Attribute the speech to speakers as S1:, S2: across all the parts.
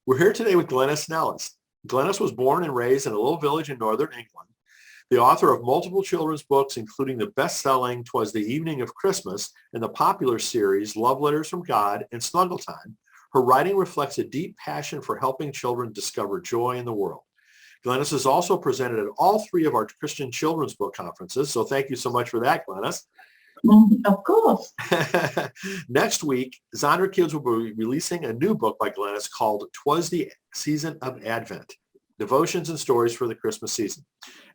S1: We're here today with Glenys Nellist. Glenys was born and raised in a little village in northern England. The author of multiple children's books, including the best-selling Twas the Evening of Christmas and the popular series Love Letters from God and Snuggle Time, her writing reflects a deep passion for helping children discover joy in the world. Glenys is also presented at all three of our Christian children's book conferences, so thank you so much for that, Glenys.
S2: Of course.
S1: Next week, Zandra Kids will be releasing a new book by Glenys called Twas the Season of Advent, Devotions and Stories for the Christmas Season.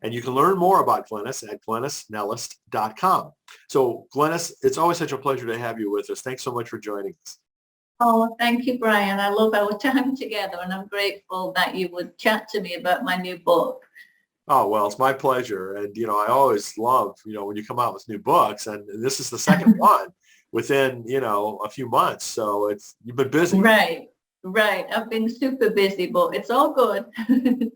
S1: And you can learn more about Glenys at glenysnellist.com. So Glenys, it's always such a pleasure to have you with us. Thanks so much for joining us.
S2: Oh, thank you, Brian. I love our time together, and I'm grateful that you would chat to me about my new book.
S1: Oh, well, it's my pleasure. And, I always love, when you come out with new books, and this is the second one within, a few months. So you've been busy.
S2: Right. I've been super busy, but it's all good.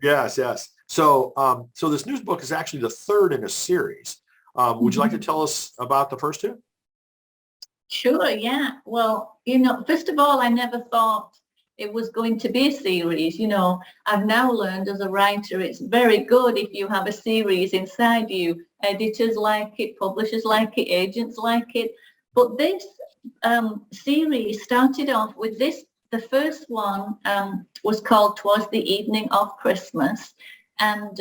S1: Yes. So this news book is actually the third in a series. Would you like to tell us about the first two?
S2: Sure, yeah. Well, first of all, I never thought it was going to be a series. I've now learned as a writer, it's very good if you have a series inside you. Editors like it, publishers like it, agents like it. But this series started off with this. The first one was called Twas the Evening of Christmas, and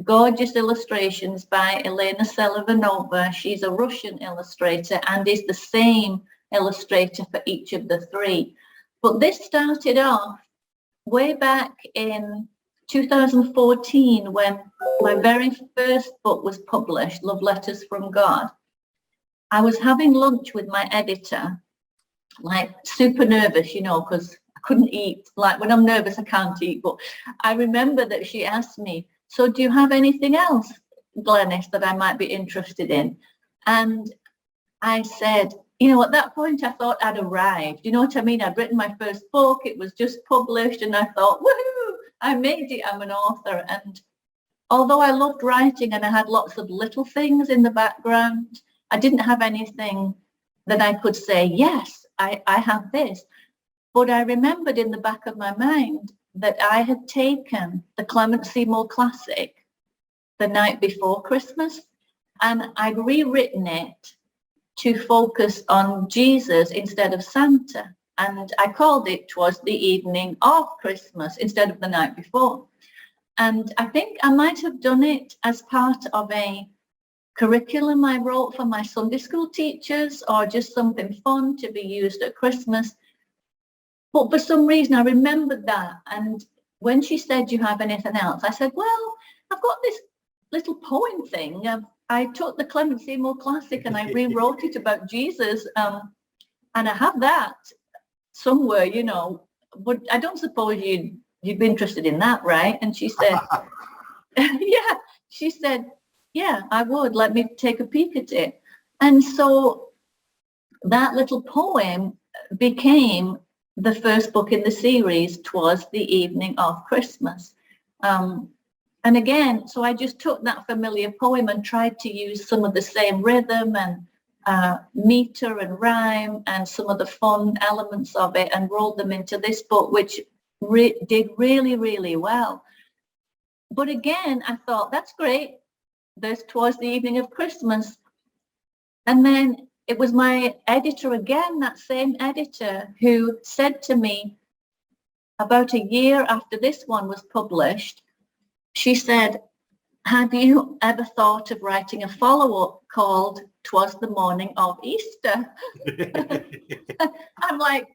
S2: gorgeous illustrations by Elena Selivanova. She's a Russian illustrator and is the same illustrator for each of the three. But this started off way back in 2014 when my very first book was published, Love Letters from God. I was having lunch with my editor, like super nervous, because I couldn't eat. Like when I'm nervous, I can't eat. But I remember that she asked me, so do you have anything else, Glenys, that I might be interested in? And I said, at that point, I thought I'd arrived. You know what I mean? I'd written my first book. It was just published. And I thought, woohoo, I made it. I'm an author. And although I loved writing and I had lots of little things in the background, I didn't have anything that I could say, yes, I have this. But I remembered in the back of my mind that I had taken the Clement Seymour Classic the night before Christmas, and I'd rewritten it to focus on Jesus instead of Santa. And I called it Twas the Evening of Christmas instead of the night before. And I think I might have done it as part of a curriculum I wrote for my Sunday school teachers, or just something fun to be used at Christmas. But for some reason, I remembered that. And when she said, do you have anything else? I said, well, I've got this little poem thing. I took the Clement Seymour Classic and I rewrote it about Jesus. And I have that somewhere, but I don't suppose you'd be interested in that, right? And she said, yeah, I would. Let me take a peek at it. And so that little poem became the first book in the series, Twas the Evening of Christmas. And again, so I just took that familiar poem and tried to use some of the same rhythm and meter and rhyme and some of the fun elements of it and rolled them into this book, which did really, really well. But again, I thought, that's great. There's Twas the Evening of Christmas. And then it was my editor again, that same editor, who said to me about a year after this one was published, she said, have you ever thought of writing a follow-up called Twas the Morning of Easter? I'm like,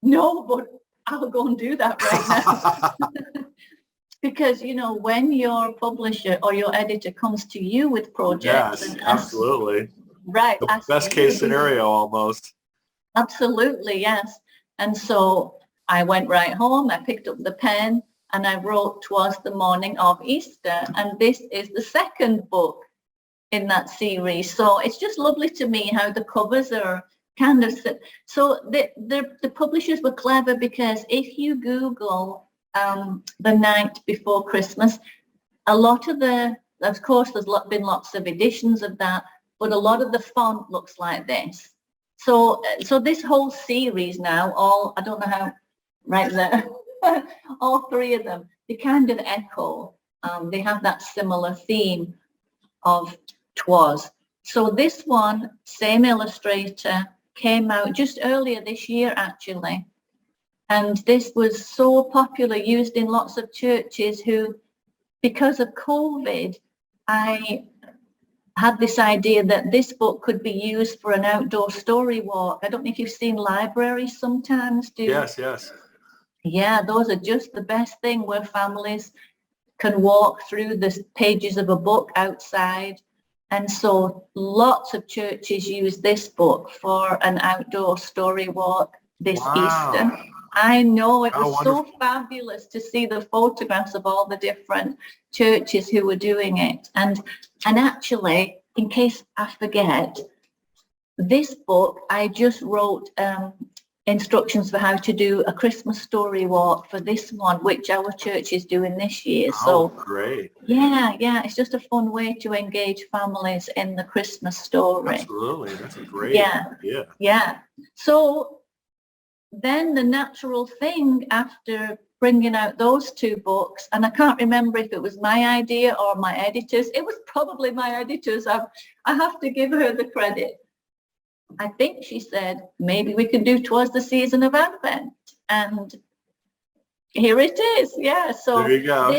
S2: no, but I'll go and do that right now. Because, when your publisher or your editor comes to you with projects.
S1: Yes, absolutely.
S2: Right.
S1: The best case scenario almost.
S2: Absolutely, yes. And so I went right home, I picked up the pen, and I wrote Twas the Morning of Easter. And this is the second book in that series. So it's just lovely to me how the covers are kind of... So the publishers were clever, because if you Google the night before Christmas, a lot of of course, there's been lots of editions of that, but a lot of the font looks like this. So this whole series now, I don't know how, right there. All three of them, they kind of echo. They have that similar theme of Twas. So this one, same illustrator, came out just earlier this year, actually. And this was so popular, used in lots of churches who, because of COVID, I had this idea that this book could be used for an outdoor story walk. I don't know if you've seen libraries sometimes do.
S1: Yes, yes.
S2: Yeah, those are just the best thing, where families can walk through the pages of a book outside. And so lots of churches use this book for an outdoor story walk this Easter. I know, it was so fabulous to see the photographs of all the different churches who were doing it. And actually, in case I forget, this book, I just wrote instructions for how to do a Christmas story walk for this one, which our church is doing this year. So
S1: great.
S2: Yeah, it's just a fun way to engage families in the Christmas story.
S1: Absolutely. That's a great idea.
S2: Yeah. So then the natural thing after bringing out those two books, and I can't remember if it was my idea or my editor's. It was probably my editor's. I have to give her the credit. I think she said, maybe we can do Twas the Season of Advent. And here it is. Yeah. So
S1: there you go.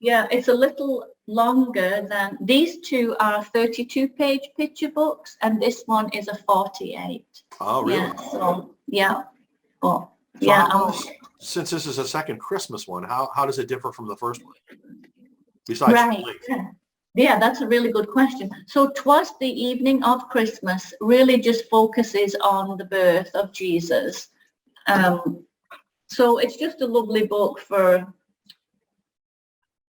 S2: It's a little longer than these two are 32-page picture books, and this one is a 48.
S1: Oh, really?
S2: Yeah. So yeah. Well,
S1: since this is a second Christmas one, how does it differ from the first one? Besides
S2: Yeah, that's a really good question. So Twas the Evening of Christmas really just focuses on the birth of Jesus. So it's just a lovely book for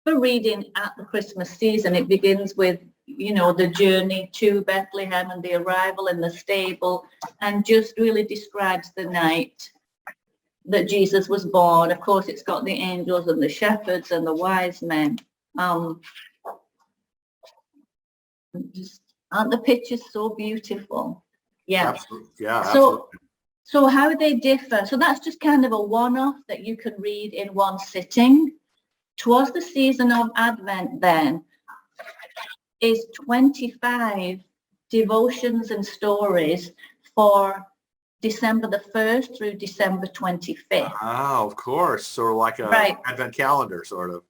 S2: reading at the Christmas season. It begins with, the journey to Bethlehem and the arrival in the stable, and just really describes the night that Jesus was born. Of course, it's got the angels and the shepherds and the wise men. Aren't the pictures so beautiful? Yeah.
S1: Absolutely. Yeah. Absolutely.
S2: So how they differ. So that's just kind of a one-off that you can read in one sitting. Twas the Season of Advent then is 25 devotions and stories for December the 1st through December 25th.
S1: Oh, of course. So like a Advent calendar, sort of.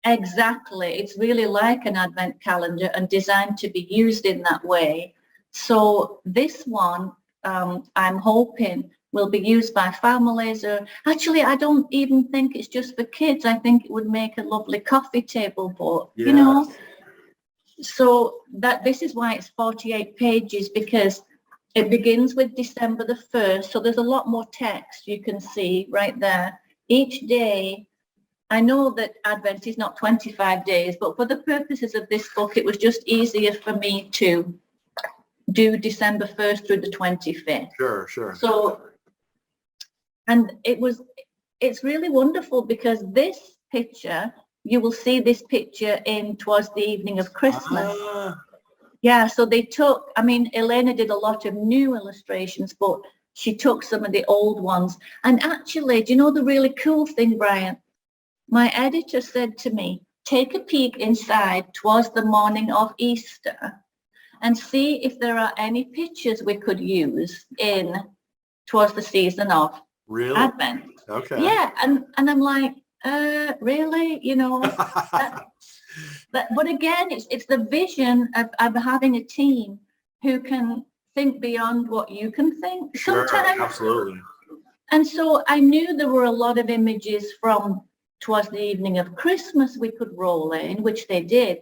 S2: Exactly. It's really like an Advent calendar and designed to be used in that way. So this one, I'm hoping, will be used by families, or actually I don't even think it's just for kids. I think it would make a lovely coffee table book, So this is why it's 48 pages, because it begins with December the 1st. So there's a lot more text you can see right there. Each day, I know that Advent is not 25 days, but for the purposes of this book, it was just easier for me to do December 1st through the 25th.
S1: Sure.
S2: So, and it's really wonderful, because this picture, you will see this picture in Twas the Evening of Christmas. Yeah, so they took, Elena did a lot of new illustrations, but she took some of the old ones. And actually, do you know the really cool thing, Brian? My editor said to me, take a peek inside Twas the Morning of Easter and see if there are any pictures we could use in Twas the Season of Advent.
S1: Okay.
S2: Yeah, and I'm like, really? But again, it's the vision of having a team who can think beyond what you can think.
S1: Sure,
S2: sometimes.
S1: Absolutely.
S2: And so I knew there were a lot of images from Twas the Evening of Christmas we could roll in, which they did.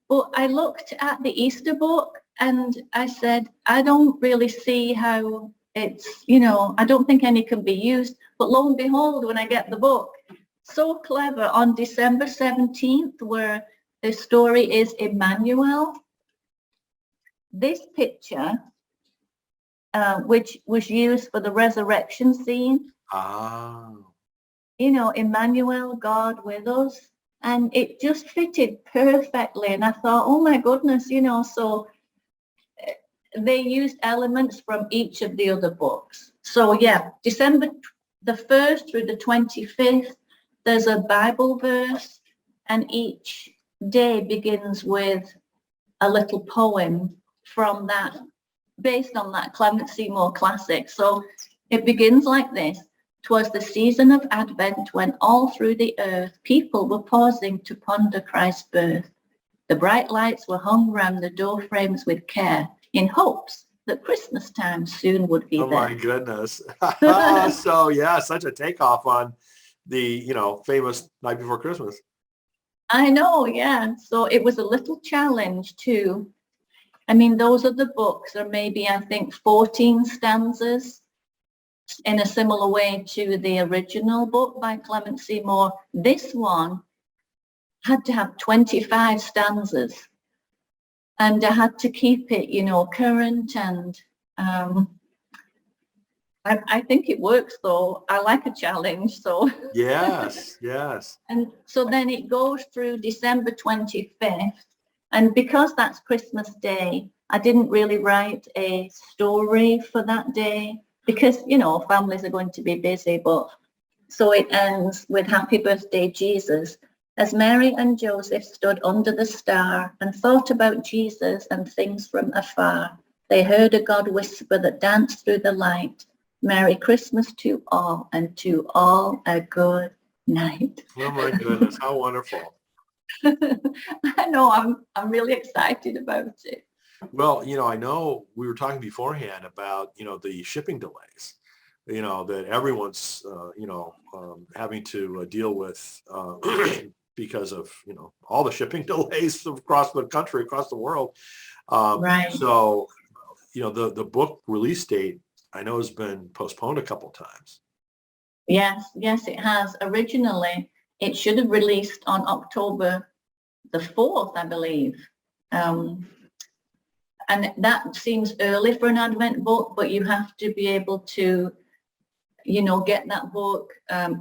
S2: But I looked at the Easter book and I said, I don't really see how it's, I don't think any can be used. But lo and behold, when I get the book, so clever, on December 17th, where the story is Emmanuel, this picture, which was used for the resurrection scene.
S1: Oh.
S2: Emmanuel, God with us. And it just fitted perfectly. And I thought, oh my goodness, so they used elements from each of the other books. So yeah, December the 1st through the 25th, there's a Bible verse, and each day begins with a little poem from that, based on that Clement Seymour classic. So it begins like this. "'Twas the season of Advent when all through the earth people were pausing to ponder Christ's birth. The bright lights were hung round the door frames with care, in hopes that Christmas time soon would be
S1: Oh
S2: there."
S1: my goodness. So yeah, such a takeoff on the, famous Night Before Christmas.
S2: I know, yeah. So it was a little challenge too. I mean, those are the books are maybe, I think, 14 stanzas in a similar way to the original book by Clement Seymour. This one had to have 25 stanzas, and I had to keep it, current, and I think it works though. I like a challenge, so.
S1: Yes, yes.
S2: And so then it goes through December 25th, and because that's Christmas Day, I didn't really write a story for that day because, families are going to be busy, but so it ends with "Happy Birthday, Jesus." As Mary and Joseph stood under the star and thought about Jesus and things from afar, they heard a God whisper that danced through the light, "Merry Christmas to all, and to all a good night."
S1: Oh my goodness, how wonderful.
S2: I know, I'm really excited about it.
S1: Well, I know we were talking beforehand about, the shipping delays, that everyone's, having to deal with because of, all the shipping delays across the country, across the world.
S2: Right.
S1: So, the book release date, I know, has been postponed a couple of times.
S2: Yes, it has. Originally, it should have released on October the 4th, I believe. And that seems early for an Advent book, but you have to be able to, get that book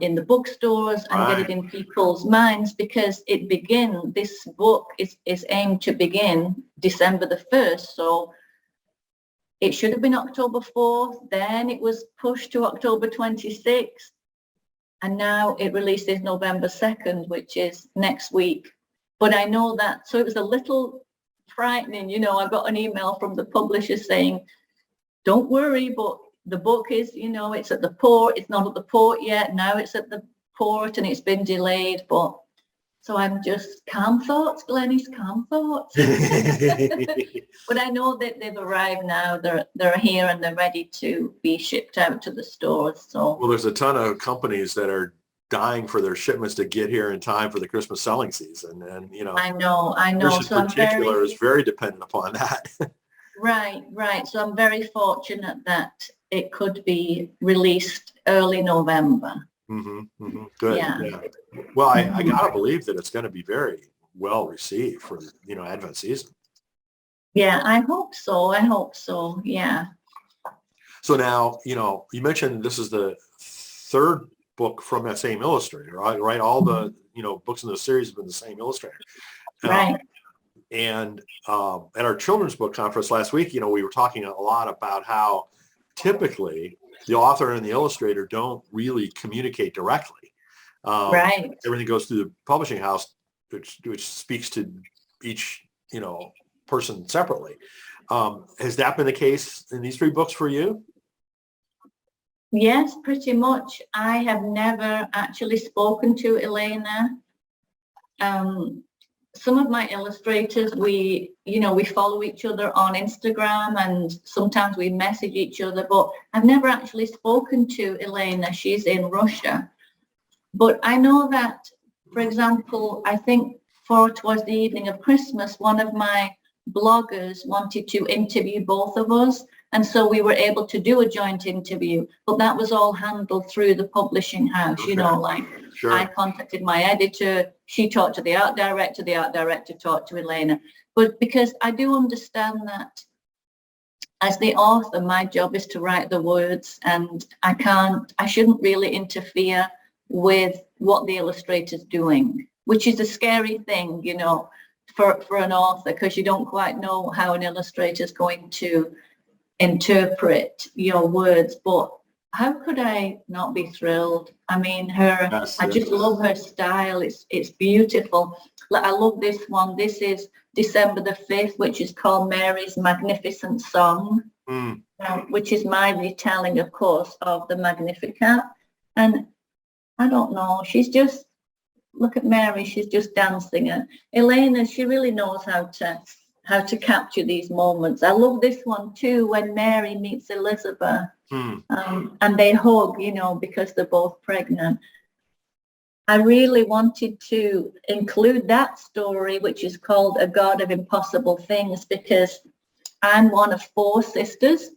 S2: in the bookstores and get it in people's minds, because this book is aimed to begin December the 1st. So it should have been October 4th, then it was pushed to October 26th, and now it releases November 2nd, which is next week. But I know that, so it was a little frightening, I got an email from the publisher saying, "Don't worry, but the book is, it's at the port, it's not at the port yet, now it's at the port and it's been delayed." But so I'm just calm thoughts, Glenys, calm thoughts. But I know that they've arrived now. They're here and they're ready to be shipped out to the stores. So
S1: well, there's a ton of companies that are dying for their shipments to get here in time for the Christmas selling season, and
S2: I know.
S1: yours in
S2: So
S1: particular is very dependent upon that.
S2: Right. So I'm very fortunate that it could be released early November.
S1: Good.
S2: Yeah.
S1: Well, I gotta believe that it's going to be very well received for Advent season.
S2: Yeah, I hope so. Yeah.
S1: So now, you mentioned this is the third book from that same illustrator, right? All the books in the series have been the same illustrator.
S2: Right.
S1: And at our children's book conference last week, we were talking a lot about how typically the author and the illustrator don't really communicate directly.
S2: Right.
S1: Everything goes through the publishing house, which speaks to each, person separately. Has that been the case in these three books for you?
S2: Yes, pretty much. I have never actually spoken to Elena. Some of my illustrators, we follow each other on Instagram, and sometimes we message each other, but I've never actually spoken to Elena. She's in Russia. But I know that, for example, I think for Twas the Evening of Christmas, one of my bloggers wanted to interview both of us. And so we were able to do a joint interview, but that was all handled through the publishing house,
S1: Okay. Sure.
S2: I contacted my editor, she talked to the art director talked to Elena. But because I do understand that as the author, my job is to write the words, and I shouldn't really interfere with what the illustrator's doing, which is a scary thing, for an author, because you don't quite know how an illustrator's going to interpret your words. But how could I not be thrilled? I mean, her,
S1: Yes,
S2: I just love her style. It's beautiful. I love this one. This is December the 5th, which is called Mary's Magnificent Song,
S1: Mm.
S2: which is my retelling, of course, of the Magnificat. And I don't know, she's just, look at Mary, she's just dancing. And Elena, she really knows how to capture these moments. I love this one too, when Mary meets Elizabeth.
S1: Mm.
S2: And they hug, because they're both pregnant. I really wanted to include that story, which is called A God of Impossible Things, because I'm one of 4 sisters,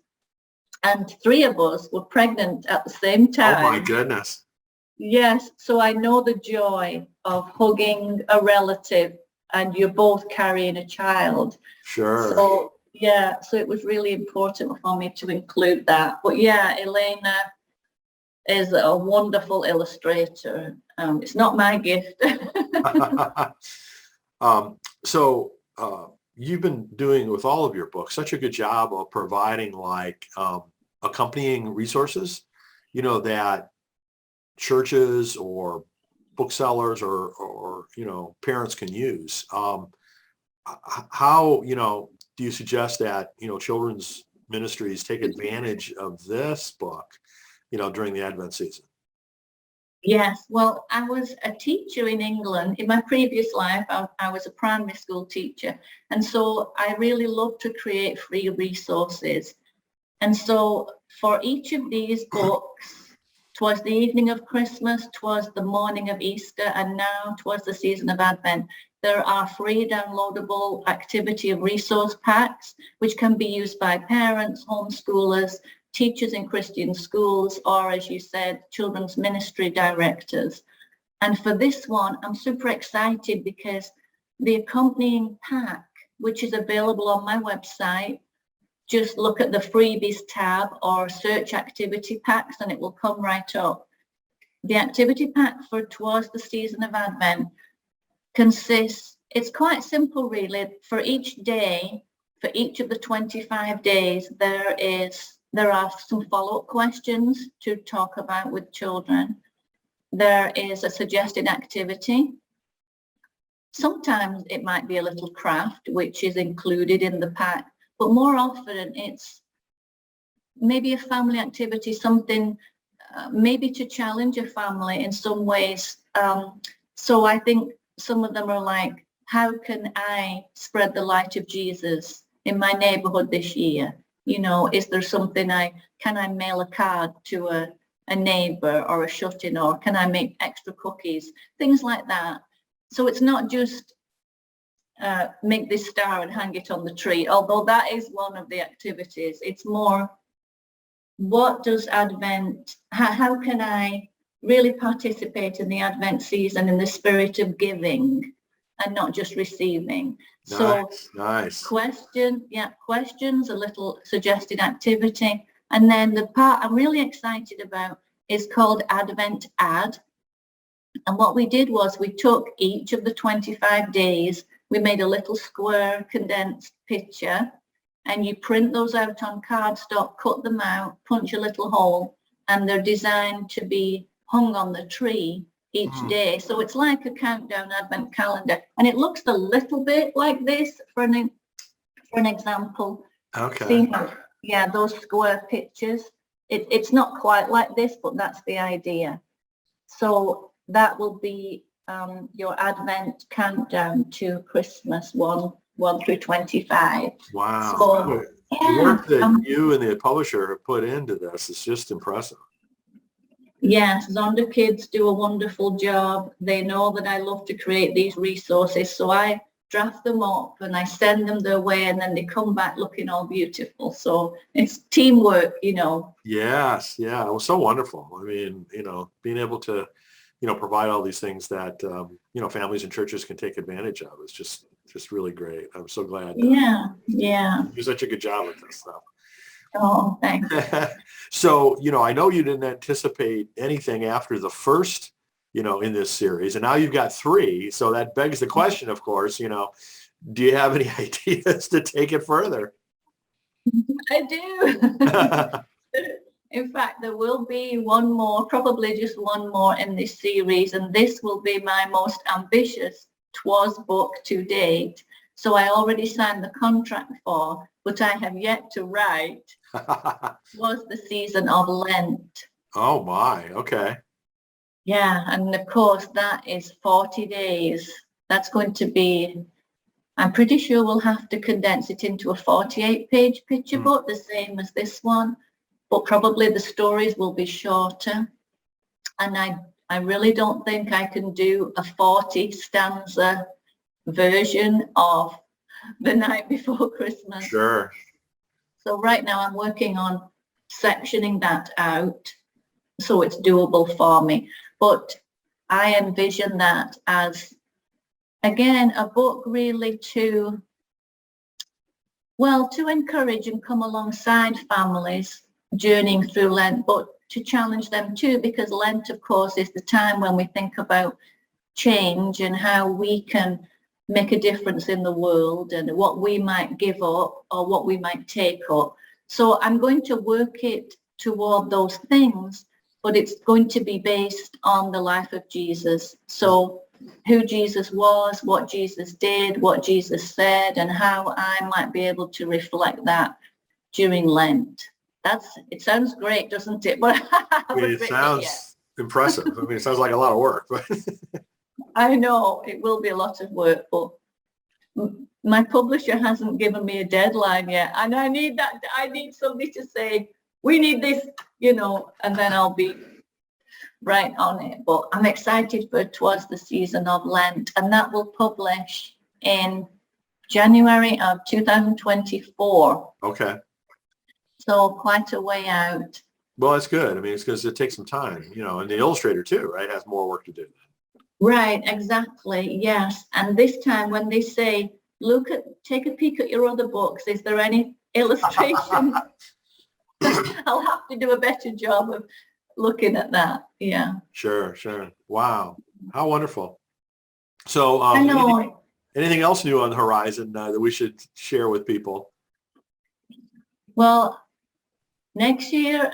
S2: and 3 of us were pregnant at the same time.
S1: Oh my goodness.
S2: Yes, so I know the joy of hugging a relative and you're both carrying a child.
S1: Sure.
S2: So yeah, so it was really important for me to include that. But yeah, Elena is a wonderful illustrator. It's not my gift.
S1: So you've been doing with all of your books such a good job of providing like accompanying resources, that churches or booksellers or parents can use. How do you suggest that children's ministries take advantage of this book during the Advent season?
S2: Yes, well, I was a teacher in England. In my previous life, I was a primary school teacher. And so I really love to create free resources. And so for each of these books, Twas the Evening of Christmas, Twas the Morning of Easter, and now Twas the Season of Advent, there are free downloadable activity and resource packs, which can be used by parents, homeschoolers, teachers in Christian schools, or as you said, children's ministry directors. And for this one, I'm super excited because the accompanying pack, which is available on my website, just look at the freebies tab or search activity packs and it will come right up. The activity pack for Twas the Season of Advent consists, it's quite simple really. For each day, for each of the 25 days, there are some follow-up questions to talk about with children. There is a suggested activity. Sometimes it might be a little craft, which is included in the pack, but more often it's maybe a family activity, something maybe to challenge a family in some ways. So I think some of them are like, how can I spread the light of Jesus in my neighborhood this year? Is there something can I mail a card to a neighbor or a shut-in, or can I make extra cookies? Things like that. So it's not just make this star and hang it on the tree, although that is one of the activities. It's more, what does Advent, how can I really participate in the Advent season in the spirit of giving and not just receiving?
S1: Nice.
S2: Questions, a little suggested activity. And then the part I'm really excited about is called Advent Ad. And what we did was we took each of the 25 days, we made a little square condensed picture, and you print those out on cardstock, cut them out, punch a little hole, and they're designed to be hung on the tree each day. So it's like a countdown Advent calendar, and it looks a little bit like this for an example.
S1: Okay.
S2: See those square pictures. It's not quite like this, but that's the idea. So that will be your Advent countdown to Christmas 1 through 25.
S1: Wow.
S2: So,
S1: the work that you and the publisher have put into this is just impressive.
S2: Yes, Zonda Kids do a wonderful job. They know that I love to create these resources, so I draft them up and I send them their way, and then they come back looking all beautiful. So it's teamwork,
S1: Yes, yeah, it was so wonderful. I mean, being able to, provide all these things that, families and churches can take advantage of is just really great. I'm so glad.
S2: Yeah.
S1: You do such a good job with this stuff.
S2: Oh, thanks.
S1: So, I know you didn't anticipate anything after the first, in this series, and now you've got 3. So that begs the question, of course, do you have any ideas to take it further?
S2: I do. In fact, there will be one more, probably just one more in this series, and this will be my most ambitious Twas book to date. So I already signed the contract for, but I have yet to write, was the season of Lent.
S1: Oh my, okay.
S2: Yeah, and of course that is 40 days. That's going to be, I'm pretty sure we'll have to condense it into a 48-page picture book, the same as this one, but probably the stories will be shorter. And I really don't think I can do a 40-stanza version of The Night Before Christmas.
S1: Sure.
S2: So right now I'm working on sectioning that out so it's doable for me. But I envision that as, again, a book really to encourage and come alongside families journeying through Lent, but to challenge them too, because Lent, of course, is the time when we think about change and how we can make a difference in the world and what we might give up or what we might take up. So I'm going to work it toward those things, but it's going to be based on the life of Jesus. So who Jesus was, what Jesus did, what Jesus said, and how I might be able to reflect that during Lent. It sounds great, doesn't it? But
S1: I mean, it sounds impressive. I mean, it sounds like a lot of work, but
S2: I know it will be a lot of work, but my publisher hasn't given me a deadline yet. And I need somebody to say, we need this, and then I'll be right on it. But I'm excited for Twas the Season of Lent, and that will publish in January of 2024.
S1: Okay.
S2: So quite a way out.
S1: Well, it's good. I mean, it's because it takes some time, and the illustrator too, right, has more work to do.
S2: Right, exactly. Yes. And this time when they say, take a peek at your other books, is there any illustration? I'll have to do a better job of looking at that. Yeah.
S1: Sure. Wow. How wonderful. So
S2: I know.
S1: anything else new on the horizon that we should share with people?
S2: Well, next year,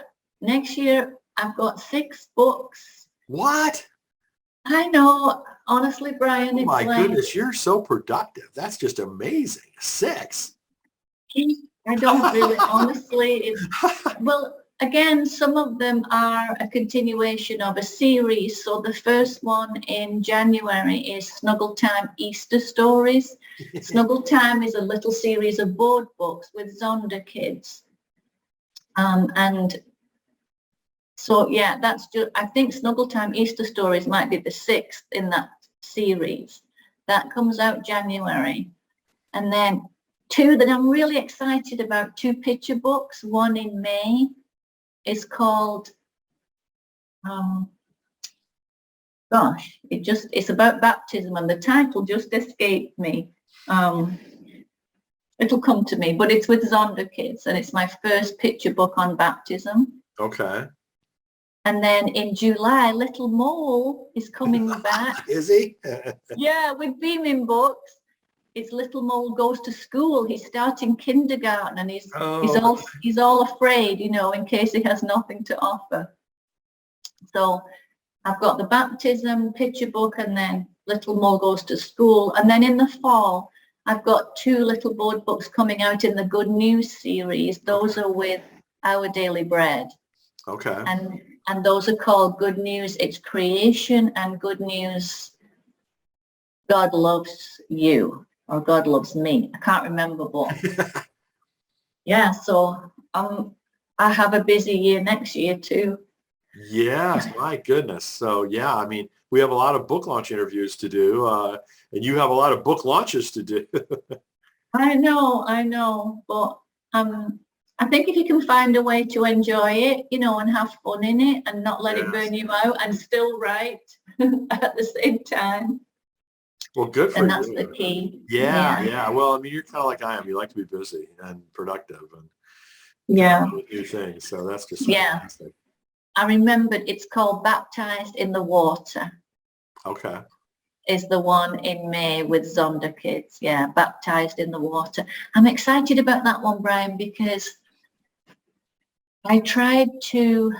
S2: I've got 6 books.
S1: What?
S2: I know. Honestly, Brian,
S1: oh my goodness, you're so productive. That's just amazing. 6.
S2: I don't really, honestly. Well, again, some of them are a continuation of a series. So the first one in January is Snuggle Time Easter Stories. Snuggle Time is a little series of board books with Zonda kids. And so, yeah, that's just, I think Snuggle Time Easter Stories might be the 6th in that series. That comes out January. And then 2 that I'm really excited about, 2 picture books. One in May is called, it's about baptism, and the title just escaped me. It'll come to me, but it's with Zonda kids, and it's my first picture book on baptism.
S1: Okay.
S2: And then in July, Little Mole is coming back.
S1: Is he?
S2: Yeah, with Beaming Books. It's Little Mole Goes to School. He's starting kindergarten, and he's all afraid, in case he has nothing to offer. So I've got the baptism picture book, and then Little Mole Goes to School. And then in the fall, I've got 2 little board books coming out in the Good News series. Those are with Our Daily Bread.
S1: Okay.
S2: And those are called Good News, It's Creation, and Good News, God Loves You, or God Loves Me. I can't remember, but yeah, so I have a busy year next year too.
S1: Yes, my goodness. So yeah, I mean, we have a lot of book launch interviews to do, and you have a lot of book launches to do.
S2: I know, but I think if you can find a way to enjoy it, and have fun in it and not let it burn you out and still write at the same time.
S1: Well, good for you.
S2: And that's the key.
S1: Yeah. Well, I mean, you're kind of like I am. You like to be busy and productive and new things. So that's just fantastic.
S2: I remembered it's called Baptized in the Water.
S1: Okay.
S2: Is the one in May with Zonda kids. Yeah, Baptized in the Water. I'm excited about that one, Brian, because I tried to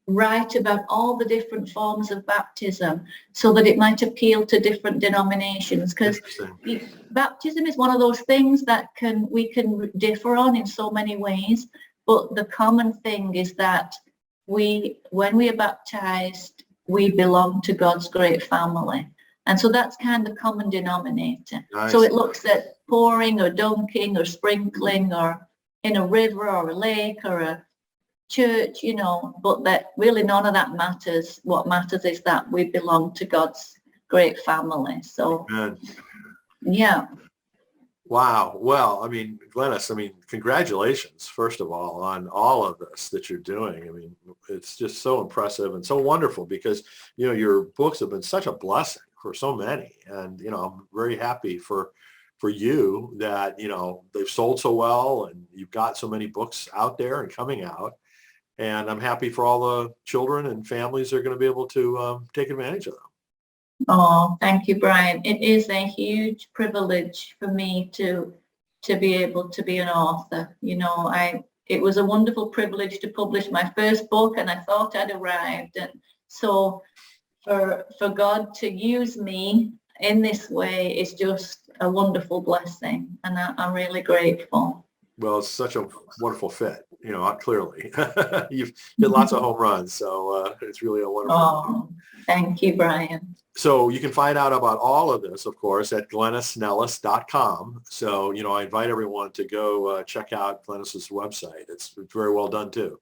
S2: write about all the different forms of baptism so that it might appeal to different denominations, because baptism is one of those things that we can differ on in so many ways, but the common thing is that when we are baptized, we belong to God's great family. And so that's kind of the common denominator.
S1: Nice.
S2: So it looks at pouring or dunking or sprinkling or in a river or a lake or a church, but that really none of that matters. What matters is that we belong to God's great family. So,
S1: Amen.
S2: Yeah.
S1: Wow. Well, Glenys, congratulations, first of all, on all of this that you're doing. It's just so impressive and so wonderful because, your books have been such a blessing for so many. And, I'm very happy for you that, they've sold so well and you've got so many books out there and coming out. And I'm happy for all the children and families that are going to be able to take advantage of them.
S2: Oh, thank you, Brian. It is a huge privilege for me to be able to be an author. It was a wonderful privilege to publish my first book, and I thought I'd arrived. And so for God to use me in this way is just a wonderful blessing, and I'm really grateful.
S1: Well, it's such a wonderful fit, clearly. You've hit lots of home runs, so it's really a wonderful.
S2: Oh, thank you, Brian.
S1: So you can find out about all of this, of course, at glenysnellist.com. So, I invite everyone to go check out Glenys's website. It's very well done, too.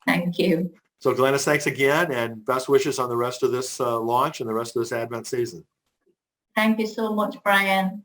S2: Thank you.
S1: So, Glenys, thanks again, and best wishes on the rest of this launch and the rest of this Advent season.
S2: Thank you so much, Brian.